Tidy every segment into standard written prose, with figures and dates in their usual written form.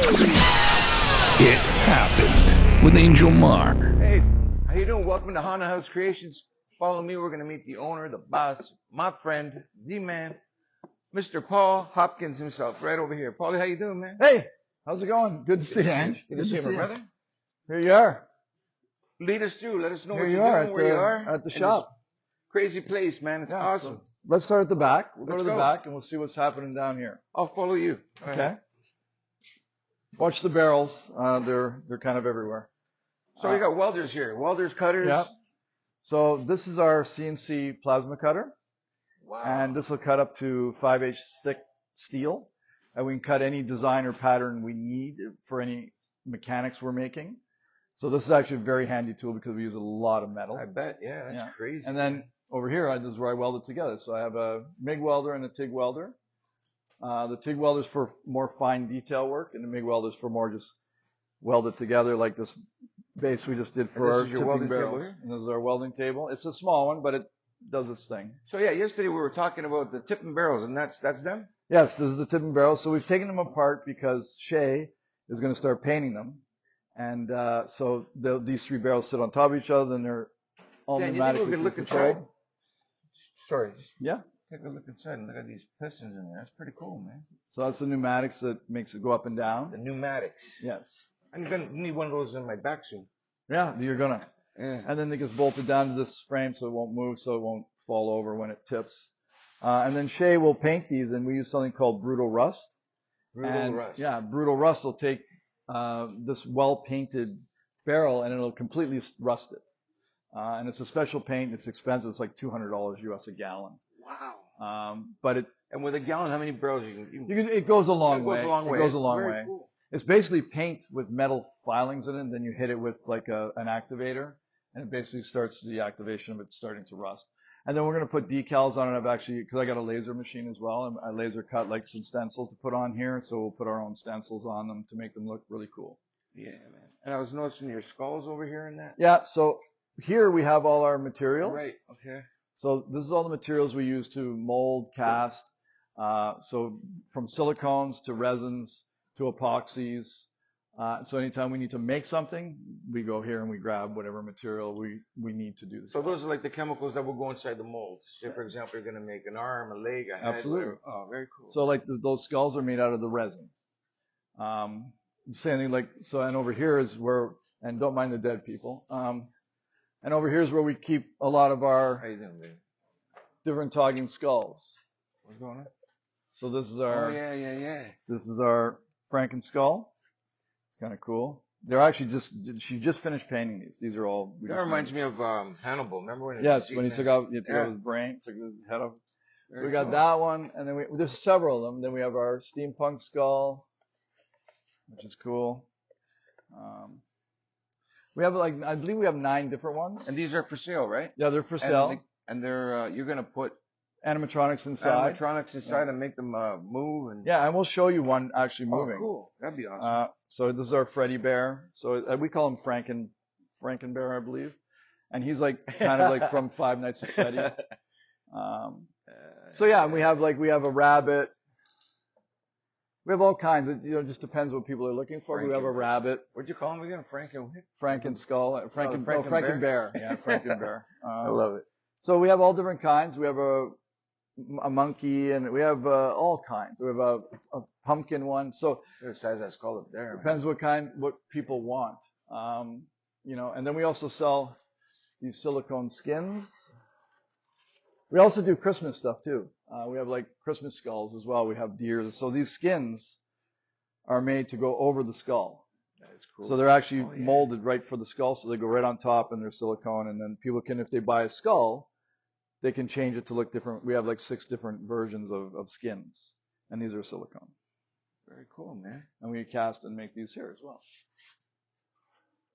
It happened with Angel Marr. Hey, how you doing? Welcome to Haunted House Creations. Follow me. We're going to meet the owner, the boss, my friend, the man, Mr. Paul Hopkins himself, right over here. Paulie, how you doing, man? Hey, how's it going? Good to see you, Ange. Good to see you, my brother. Here you are. Lead us through. Let us know Here what you you're are doing, where you are. at the shop. Crazy place, man. It's awesome. So let's start at the back. We'll Let's go to the go. back and we'll see what's happening down here. I'll follow you. All Okay. right. Watch the barrels. They're kind of everywhere. So we got welders here. Welders, cutters. Yeah. So this is our CNC plasma cutter. Wow. And this will cut up to 5/8 thick steel. And we can cut any design or pattern we need for any mechanics we're making. So this is actually a very handy tool because we use a lot of metal. I bet. Yeah, that's crazy. And then over here, this is where I weld it together. So I have a MIG welder and a TIG welder. The TIG welder is for more fine detail work, and the MIG welder is for more just weld it together like this base we just did for our tipping barrels. And this is our welding table. It's a small one, but it does its thing. So yeah, yesterday we were talking about the tipping barrels, and that's them? Yes, this is the tipping barrels. So we've taken them apart because Shay is going to start painting them. And so these three barrels sit on top of each other, and they're all pneumatic. You think we could look inside? Sorry. Yeah. Take a look inside and look at these pistons in there. That's pretty cool, man. So that's the pneumatics that makes it go up and down. The pneumatics. Yes. I'm going to need one of those in my back soon. Yeah, you're going to. Yeah. And then it gets bolted down to this frame so it won't move, so it won't fall over when it tips. And then Shay will paint these, and we use something called brutal rust. Brutal rust. Yeah, brutal rust will take this well-painted barrel, and it'll completely rust it. And it's a special paint. It's expensive. It's like $200 US a gallon. Wow. And with a gallon, how many barrels you can? It goes a long way. It goes a long way. Cool. It's basically paint with metal filings in it, and then you hit it with like an activator, and it basically starts the activation of it starting to rust. And then we're going to put decals on it. I've actually, because I got a laser machine as well, and I laser cut like some stencils to put on here, so we'll put our own stencils on them to make them look really cool. Yeah, man. And I was noticing your skulls over here in that. Yeah, so here we have all our materials. Right, okay. So this is all the materials we use to mold, cast. So from silicones to resins to epoxies. So anytime we need to make something, we go here and we grab whatever material we need to do this. So those are like the chemicals that will go inside the molds. Say, for example, you're going to make an arm, a leg, a head. Absolutely. Whatever. Oh, very cool. So like those skulls are made out of the resin. Same thing like, so, and over here is where, and don't mind the dead people. And over here is where we keep a lot of our How you doing, baby? different talking skulls. What's going on? So this is our, Oh, yeah. this is our Franken skull. It's kind of cool. They're actually she just finished painting these. These are all. That reminds me of Hannibal. Remember when? Yes, when he took out his brain, took his head off. So we got that one, and then there's several of them. Then we have our steampunk skull, which is cool. We have I believe we have 9 different ones. And these are for sale, right? Yeah, they're for sale. And they're you're gonna put animatronics inside. Animatronics inside and make them move and. Yeah, and we'll show you one actually moving. Oh, cool. That'd be awesome. So this is our Freddy Bear. So we call him Franken Bear, I believe. And he's like kind of like from Five Nights at Freddy. So yeah, and we have a rabbit. We have all kinds. It just depends what people are looking for. We have a rabbit. What'd you call him again? Franken skull. Franken Bear. Yeah, Franken Bear. I love it. So we have all different kinds. We have a monkey, and we have all kinds. We have a pumpkin one. So the size of that skull up there. Depends what people want. And then we also sell these silicone skins. We also do Christmas stuff too. We have like Christmas skulls as well. We have deers. So these skins are made to go over the skull. That is cool. So they're actually molded right for the skull. So they go right on top and they're silicone. And then people can, if they buy a skull, they can change it to look different. We have like 6 different versions of skins. And these are silicone. Very cool, man. And we cast and make these here as well.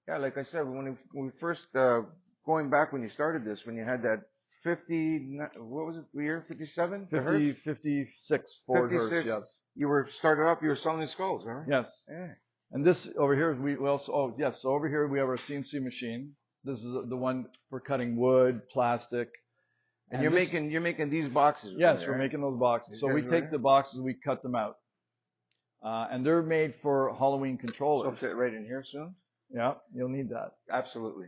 Yeah, like I said, when we first, going back when you started this, when you had that 50, what was it, the year? 57? 56 Ford Hearse, yes. You were started up, you were selling the skulls, right? Yes. Yeah. And this over here, we also, so over here we have our CNC machine. This is the one for cutting wood, plastic. And you're making these boxes. Yes, right? we're making those boxes. So we take the boxes, we cut them out. And they're made for Halloween So controllers. fit right in here soon. Yeah, you'll need that. Absolutely.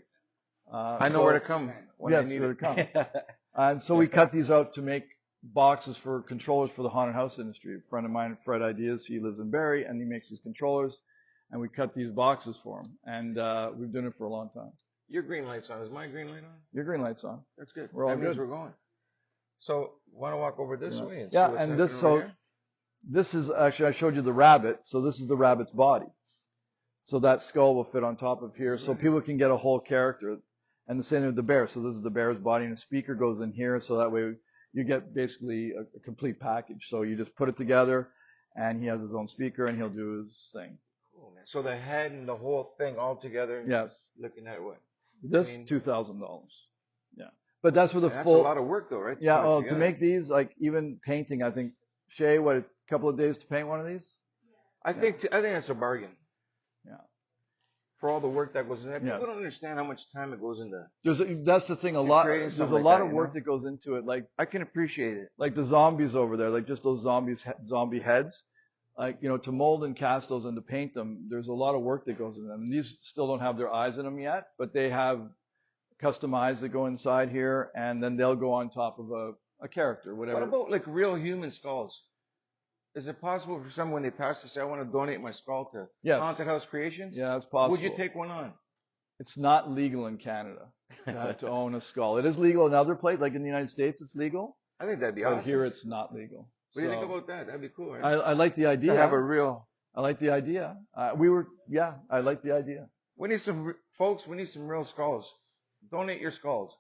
I I know where to come when yes, I need where it. to come. And so we cut these out to make boxes for controllers for the haunted house industry. A friend of mine, Fred Ideas, he lives in Barrie, and he makes these controllers, and we cut these boxes for him. And we've done it for a long time. Your green light's on. Is my green light on? Your green light's on. That's good. We're all that means good. we're going. So, want to walk over this way? And Yeah, see what's and this happening over so here? this is actually I showed you the rabbit. So this is the rabbit's body. So that skull will fit on top of here, so people can get a whole character. And the same with the bear. So this is the bear's body, and a speaker goes in here, so that way you get basically a complete package. So you just put it together, and he has his own speaker, and he'll do his thing. Cool, man. So the head and the whole thing all together. Yes. Looking at what? This $2,000. Yeah, but that's with a That's full. a lot of work, though, right? Yeah. put it Oh, to together. make these, like even painting, I think Shay, what, a couple of days to paint one of these? I think that's a bargain. Yeah. For all the work that goes in there, people Yes. don't understand how much time it goes into. That's the thing. A And lot. creating There's a something like lot that, of you work know? that goes into it. I can appreciate it. Like the zombies over there, like just those zombie heads. Like, to mold and cast those and to paint them, there's a lot of work that goes into them. And these still don't have their eyes in them yet, but they have custom eyes that go inside here, and then they'll go on top of a character, whatever. What about like real human skulls? Is it possible for someone when they pass to say, I want to donate my skull to Yes. Haunted House Creations? Yeah, it's possible. Would you take one on? It's not legal in Canada to own a skull. It is legal in other places, like in the United States, it's legal. I think that'd be But awesome. here it's not legal. What do you think about that? That'd be cool, right? I like the idea. To have a real. I like the idea. I like the idea. We need folks. We need some real skulls. Donate your skulls.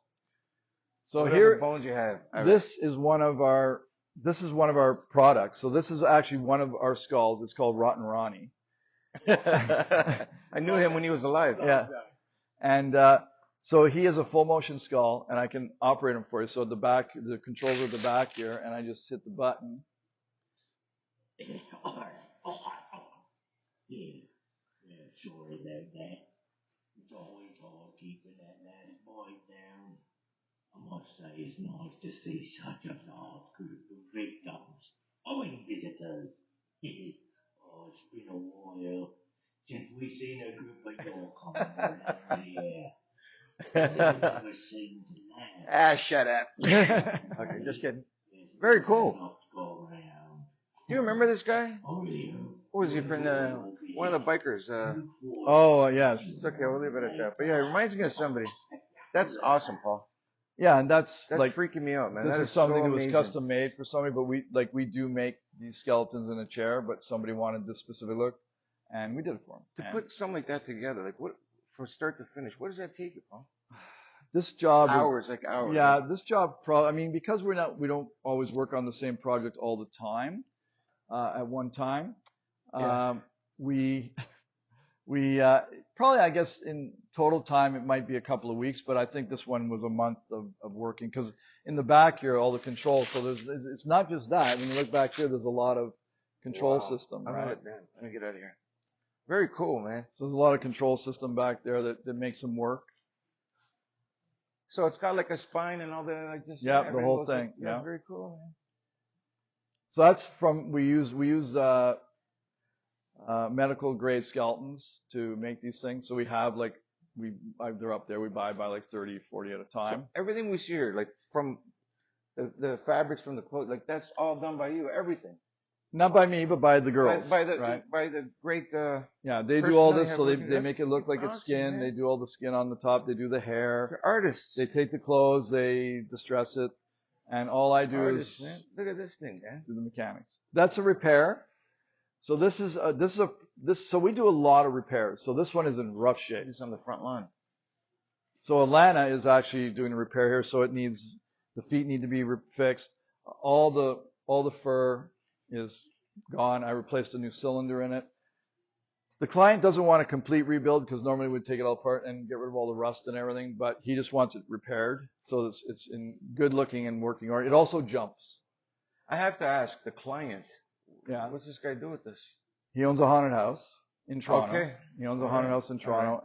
So Whatever here, bones you have. this is one of our products. So this is actually one of our skulls. It's called Rotten Ronnie. I knew him when he was alive. Yeah. And so he has a full motion skull, and I can operate him for you. So at the back, the controls are at the back here, and I just hit the button. Yeah, sorry about that. It's always hard keeping that last boy down. I must say it's nice to see such a large group of victims. Visitors. Oh, it's been a while since we've seen a group of y'all coming around here. I've never seen tonight. Shut up. Okay, just kidding. Very cool. Enough to go around. Do you remember this guy? Oh, yeah. Who was he from? One of the bikers. Oh, yes. It's okay. We'll leave it at that. But yeah, it reminds me of somebody. That's awesome, Paul. Yeah, and that's That's like freaking me out, man. this That is something so that was amazing. custom made for somebody, but we do make these skeletons in a chair, but somebody wanted this specific look, and we did it for them. To put something like that together, like what, from start to finish, what does that take you, Paul? This job is, Hours, like hours. yeah, this job because we don't always work on the same project all the time, at one time. Yeah. We probably, I guess, in total time, it might be a couple of weeks, but I think this one was a month of working, because in the back here, all the controls, so it's not just that. When you look back here, there's a lot of control Wow. system, I'm right? not- man, let me get out of here. Very cool, man. So there's a lot of control system back there that makes them work. So it's got like a spine and all that, like just Yeah, the everything whole goes thing, up. That's yeah. very cool, man. So that's we use medical grade skeletons to make these things. So we have they're up there. We buy by like 30, 40 at a time. So everything we see here, like from the fabrics from the clothes, like that's all done by you. Everything. Not by me, but by the girls. By the right? by the great. Yeah, they do person all that you this, have so they working. make it look like That's it's skin. awesome, man. They do all the skin on the top. They do the hair. They're artists. They take the clothes. They distress it, and all I do artists, is man. Look at this thing, man. do the mechanics. That's a repair. So so we do a lot of repairs. So this one is in rough shape. It's on the front lawn. So Alana is actually doing a repair here. So the feet need to be fixed. All the fur is gone. I replaced a new cylinder in it. The client doesn't want a complete rebuild, because normally we'd take it all apart and get rid of all the rust and everything, but he just wants it repaired. So it's in good looking and working order. It also jumps. I have to ask the client. Yeah. What's this guy do with this? He owns a haunted house in Toronto. Okay. He owns a haunted house in Toronto,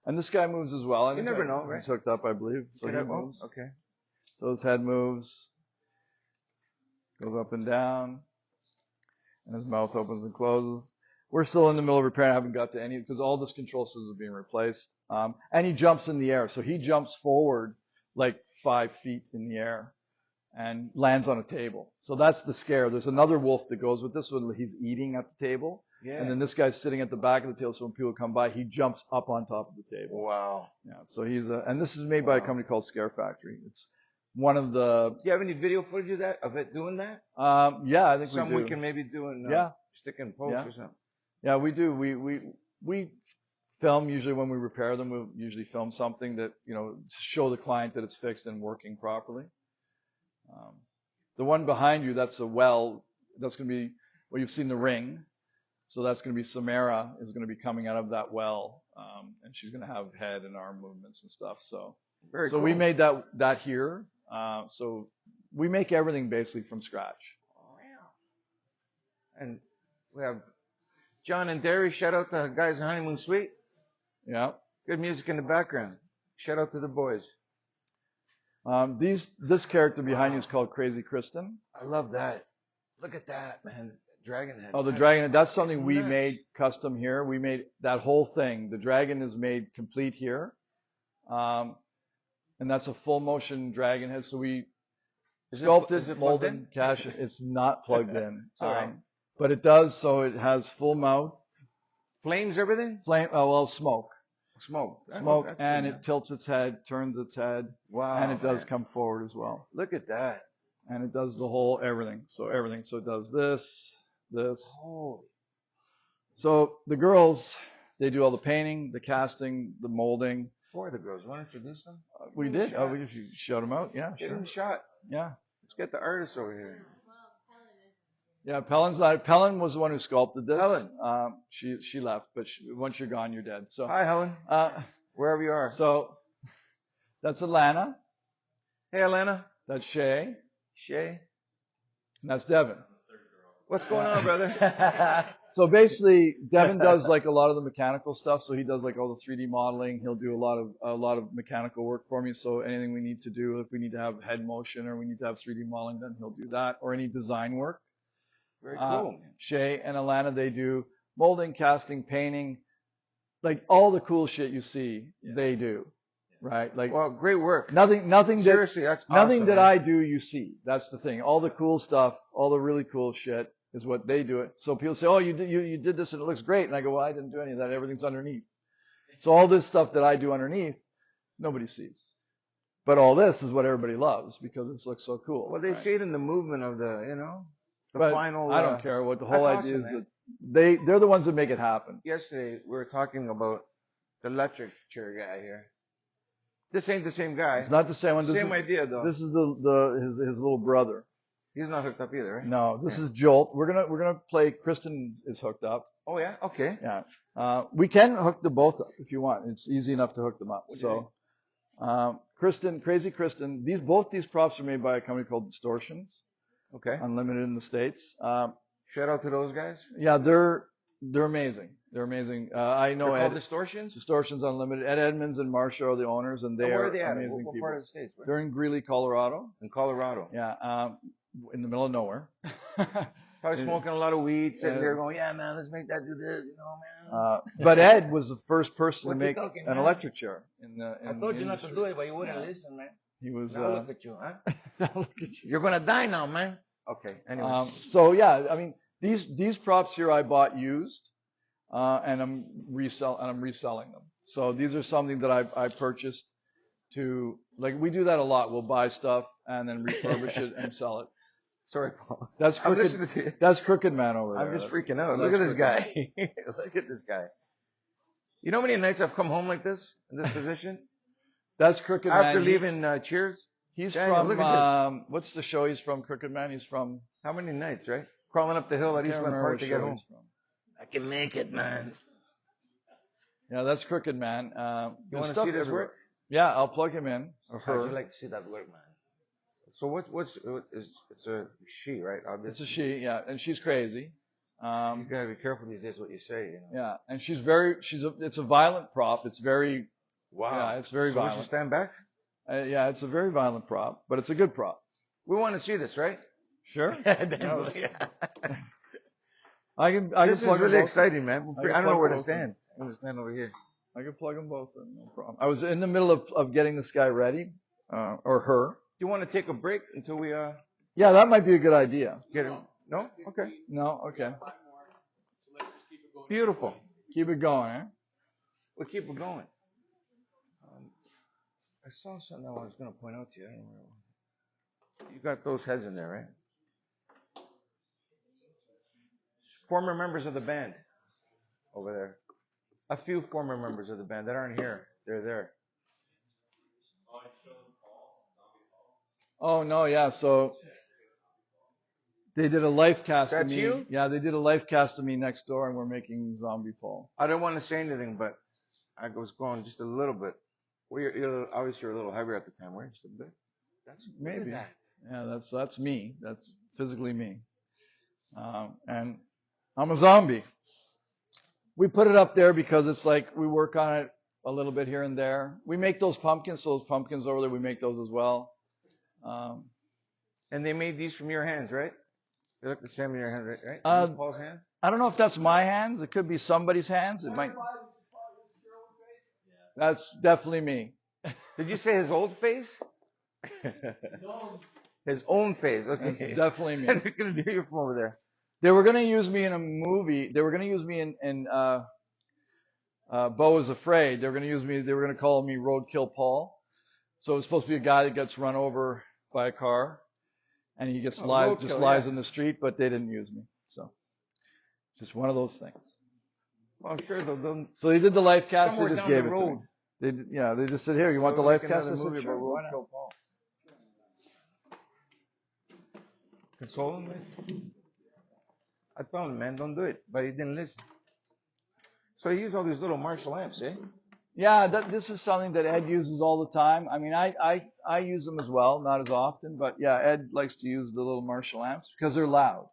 and this guy moves as well. You never know, right? He's hooked up, I believe. So he Could have- moves. Okay. So his head moves, goes up and down. and his mouth opens and closes. We're still in the middle of repair. I haven't got to any because all this control systems are being replaced. And he jumps in the air, so he jumps forward like 5 feet in the air and lands on a table. So that's the scare. There's another wolf that goes with this one. He's eating at the table. Yeah. And then this guy's sitting at the back of the table, so when people come by, he jumps up on top of the table. Wow. Yeah, so and this is made by a company called Scare Factory. It's one of the... Do you have any video footage of it doing that? Yeah, I think we do. Some we can maybe do and stick in post or something. Yeah, we do. We film usually when we repair them. We'll usually film something that, to show the client that it's fixed and working properly. The one behind you, that's a well. That's going to be, well, you've seen the ring. So that's going to be Samara is going to be coming out of that well. And she's going to have head and arm movements and stuff. So cool. We made that here. So we make everything basically from scratch. Oh, yeah. And we have John and Derry. Shout out to the guys in Honeymoon Suite. Yeah. Good music in the background. Shout out to the boys. This character behind you is called Crazy Kristen. I love that. Look at that, man. Dragon head. Oh, the dragon head. That's something we made custom here. We made that whole thing. The dragon is made complete here. And that's a full motion dragon head. So we sculpted, molded, cast it. It's not plugged in. But it does, so it has full mouth. Flames, everything? Smoke. Smoke. And it tilts its head, turns its head. Wow. And it does come forward as well. Look at that. And it does the whole everything. So everything. So it does this. Holy. So the girls, they do all the painting, the casting, the molding. For the girls, want to introduce them? We did. We just showed them out. Yeah, Get sure. them shot. Yeah. Let's get the artists over here. Yeah, Pellin was the one who sculpted this. Helen. She left, but once you're gone, you're dead. So hi, Helen. Wherever you are. So that's Alana. Hey, Alana. That's Shay. Shay. And that's Devin. What's going on, brother? So basically, Devin does like a lot of the mechanical stuff. So he does like all the 3D modeling. He'll do a lot of mechanical work for me. So anything we need to do, if we need to have head motion or we need to have 3D modeling done, he'll do that. Or any design work. Very cool. Shay and Alana, they do molding, casting, painting, like all the cool shit you see, they do. Right? Like, well, great work. Nothing Seriously, that's awesome, nothing that I do, you see. That's the thing. All the cool stuff, all the really cool shit is what they do it. So people say, oh, you did this and it looks great. And I go, well, I didn't do any of that. Everything's underneath. So all this stuff that I do underneath, nobody sees. But all this is what everybody loves because it looks so cool. Well, they see it in the movement of the final. I don't care what the whole idea is. That they're the ones that make it happen. Yesterday, we were talking about the electric chair guy here. This ain't the same guy. It's not the same one. Same idea, though. This is his little brother. He's not hooked up either, right? No, this is Jolt. We're gonna play. Kristen is hooked up. Oh yeah, okay. Yeah. We can hook them both up if you want. It's easy enough to hook them up. So, Kristen, Crazy Kristen. Both these props are made by a company called Distortions. Okay. Unlimited in the States. Shout out to those guys. Yeah, they're amazing. They're amazing. I know They're called Distortions? Distortions Unlimited. Ed Edmonds and Marr are the owners, and they where are are they at? amazing What people. part of the States? They're in Greeley, Colorado. In Colorado. Yeah, in the middle of nowhere. Probably smoking a lot of weed, sitting there going, yeah, man, let's make that do this, man. But Ed was the first person to What make you talking, an man? electric chair I told you not to do it, but you wouldn't listen, man. He was. Now look at you, huh? Now look at you. You're gonna die now, man. Okay. Anyway. So yeah, I mean these props here I bought used, and I'm reselling them. So these are something that I purchased to, like, we do that a lot. We'll buy stuff and then refurbish it and sell it. Sorry, Paul. That's I'm crooked. listening to you. That's Crooked Man over there. I'm just freaking out. That's Look at this Crooked guy. Look at this guy. You know how many nights I've come home like this, in this position? That's Crooked Man. After leaving Cheers? He's Daniel, look at from, what's the show he's from, Crooked Man? He's from. How many nights, right? Crawling up the hill at I can't Eastland remember Park to what get show home. he's from. I can make it, man. Yeah, that's Crooked Man. You want to see this work? Yeah, I'll plug him in. Or her. I'd like to see that work, man. So it's a she, right? Obviously. It's a she, yeah, and she's crazy. You gotta be careful these days what you say, you know. Yeah, and it's a violent prop. It's very, wow. Yeah, it's very so violent. Would you stand back? Yeah, it's a very violent prop, but it's a good prop. We want to see this, right? Sure. Yeah. This is plug them really both exciting, man. I can I don't know plug where to both in. stand. I'm gonna stand over here. I can plug them both in, no problem. I was in the middle of getting this guy ready, or her. Do you want to take a break until we Yeah, that might be a good idea. get him? No? Okay. No, okay. Beautiful. Keep it going, eh? We'll keep it going. I saw something I was going to point out to you. I don't know. You got those heads in there, right? Former members of the band over there. A few former members of the band that aren't here. They're there. Oh no, yeah. So they did a life cast of That's me. you? Yeah, they did a life cast of me next door, and we're making Zombie Paul. I didn't want to say anything, but I was going just a little bit. Well, obviously you're a little heavier at the time, right? Just a bit. That's Maybe. That. Yeah, that's me. That's physically me. And I'm a zombie. We put it up there because it's like we work on it a little bit here and there. We make those pumpkins over there, we make those as well. And they made these from your hands, right? They look the same in your hand, right? These Paul's hands? I don't know if that's my hands. It could be somebody's hands. It might. That's definitely me. Did you say his old face? His own face. Okay. It's definitely me. I couldn't hear you from over there. They were going to use me in a movie. They were going to use me in Beau is Afraid. They were going to use me. They were going to call me Roadkill Paul. So it was supposed to be a guy that gets run over by a car, and he gets lies in the street. But they didn't use me. So just one of those things. Well, I'm sure they'll So they did the life cast. They somewhere just down gave the it to me. road. They just said, "Here, you want the life cast?" I said, Movie "Sure, about why not?" Roadkill Paul. Console him, man. I told him, man, don't do it, but he didn't listen. So he used all these little Marshall amps, eh? Yeah, this is something that Ed uses all the time. I mean, I use them as well, not as often, but yeah, Ed likes to use the little Marshall amps because they're loud.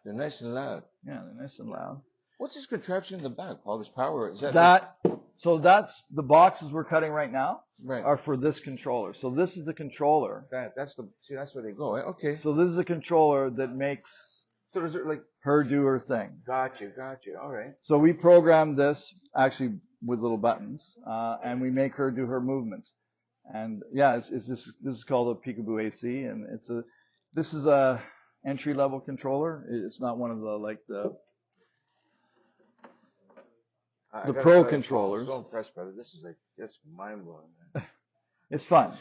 They're nice and loud. Yeah, they're nice and loud. What's this contraption in the back, Paul? This power? Is that So that's the boxes we're cutting right now right? are for this controller. So this is the controller. That's where they go. Eh? Okay. So this is the controller that makes So is it like? her do her thing. Got you. All right. So we programmed this actually with little buttons, and we make her do her movements. And yeah, it's just this is called a Peekaboo AC, and this is a entry level controller. It's not one of the pro controllers. I'm so impressed, brother. This is like just mind blowing, man. It's fun.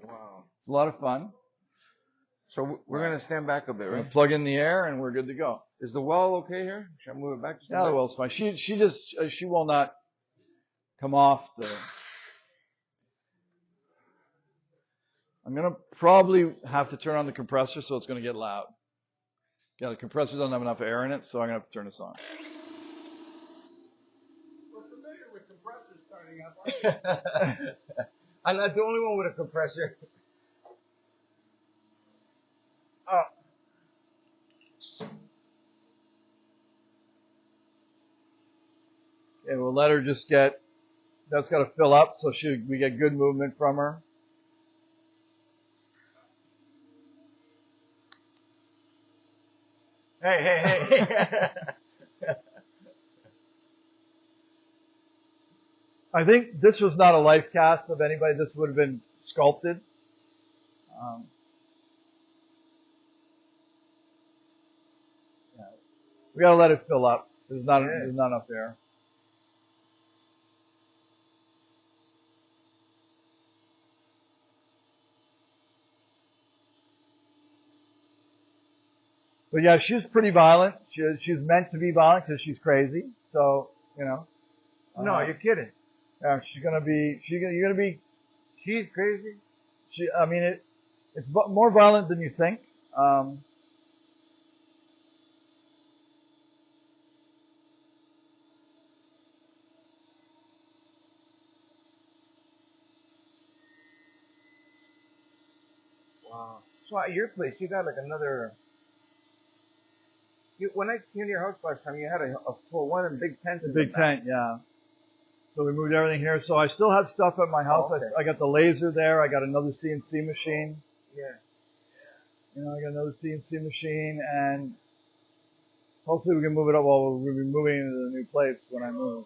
Wow. It's a lot of fun. So we're gonna stand back a bit, right? Plug in the air, and we're good to go. Is the well okay here? Should I move it back? Yeah, the well's fine. She will not come off the. I'm gonna probably have to turn on the compressor, so it's gonna get loud. Yeah, the compressor doesn't have enough air in it, so I'm gonna have to turn this on. We're familiar with compressors starting up. I'm not the only one with a compressor. Oh. Okay, we'll let her just get. That's got to fill up, so we get good movement from her. Hey. I think this was not a life cast of anybody. This would have been sculpted. Yeah. We got to let it fill up. There's not enough air. But yeah, she's pretty violent. She's meant to be violent because she's crazy. So, you know. No, you're kidding. Yeah, she's gonna be. You're gonna be. She's crazy. I mean, it's more violent than you think. Wow. So at your place, you got like another. When I came to your house last time, you had a full one and big tent. A big tent, yeah. So we moved everything here. So I still have stuff at my house. Oh, okay. I got the laser there. I got another CNC machine. Yeah. You know, I got another CNC machine, and hopefully we can move it up while we'll be moving into the new place when I move.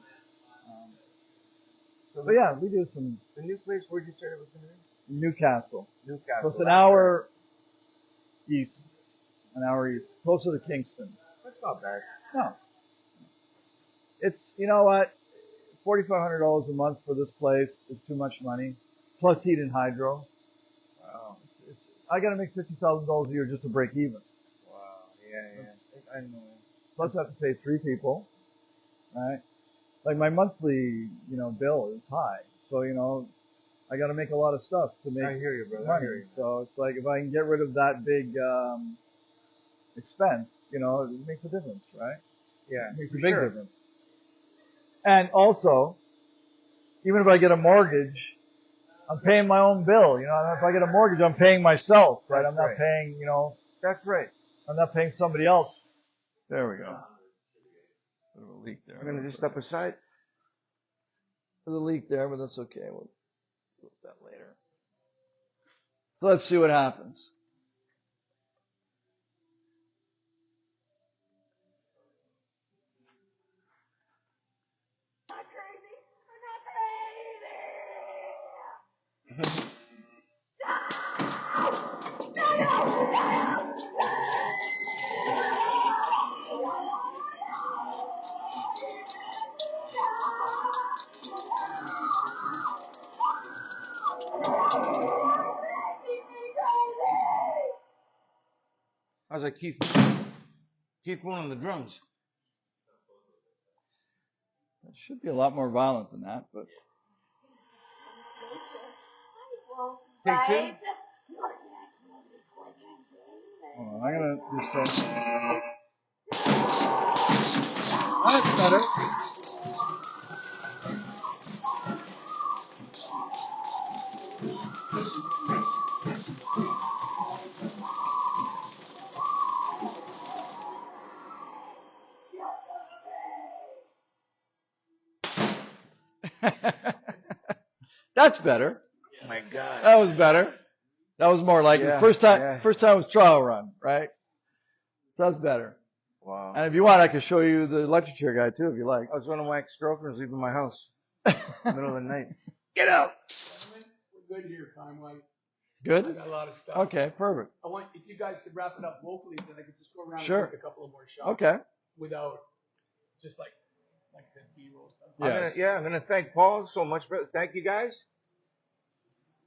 But yeah, we do some. The new place, where'd you say it was going to be? Newcastle. Newcastle. So it's an hour east. An hour east. Closer to Kingston. That's not bad. No. It's, you know what? $4,500 a month for this place is too much money. Plus heat and hydro. Wow. I got to make $50,000 a year just to break even. Wow. Yeah. I know. Plus I have to pay 3 people. Right? Like my monthly, bill is high. So, I got to make a lot of stuff to make I hear you, brother. money. I hear you. So it's like if I can get rid of that big expense, it makes a difference, right? Yeah. It makes a for big sure. difference. And also, even if I get a mortgage, I'm paying my own bill. If I get a mortgage, I'm paying myself, right? That's I'm not right. paying, That's right. I'm not paying somebody else. There we go. Bit of a leak there. I'm going to just step aside. There's a leak there, but that's okay. We'll deal with that later. So let's see what happens. I was like, Keith Moon on the drums. It should be a lot more violent than that, but Take 2. hold on, I'm gonna just that's better. That's better. Oh my God. That was better. That was more like Yeah, the first time. yeah. First time was trial run, right? So that's better. Wow. And if you want, I can show you the electric chair guy too, if you like. That was one of my ex-girlfriends leaving my house middle of the night. Get out. We're good here, time-wise. I Good. got a lot of stuff. Okay, perfect. I want, if you guys could wrap it up locally, then I could just go around Sure. and take a couple of more shots. Okay. Without just like I said, B-roll stuff. Yes. I'm gonna thank Paul so much, brother. Thank you guys.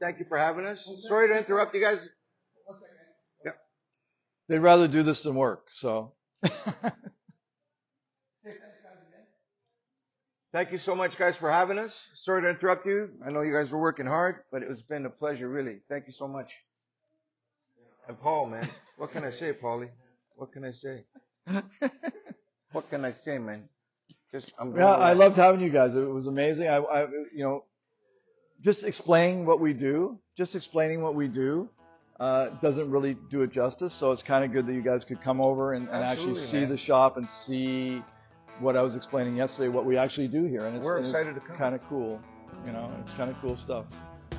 Thank you for having us. Sorry to interrupt you guys. One second. They'd rather do this than work, so. Say thanks, guys, again. Thank you so much, guys, for having us. Sorry to interrupt you. I know you guys were working hard, but it's been a pleasure, really. Thank you so much. And Paul, man, what can I say, Paulie? What can I say? What can I say, man? Yeah, I loved having you guys. It was amazing. Just explaining what we do, doesn't really do it justice. So it's kind of good that you guys could come over and actually Absolutely, see man. the shop and see what I was explaining yesterday, what we actually do here. And We're excited to come. Kind of cool. It's kind of cool stuff.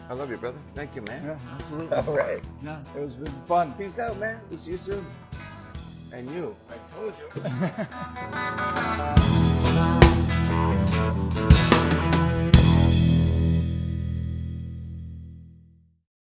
I love you, brother. Thank you, man. Yeah, absolutely. All right. Yeah, it was been fun. Peace out, man. We'll see you soon. And you. I told you.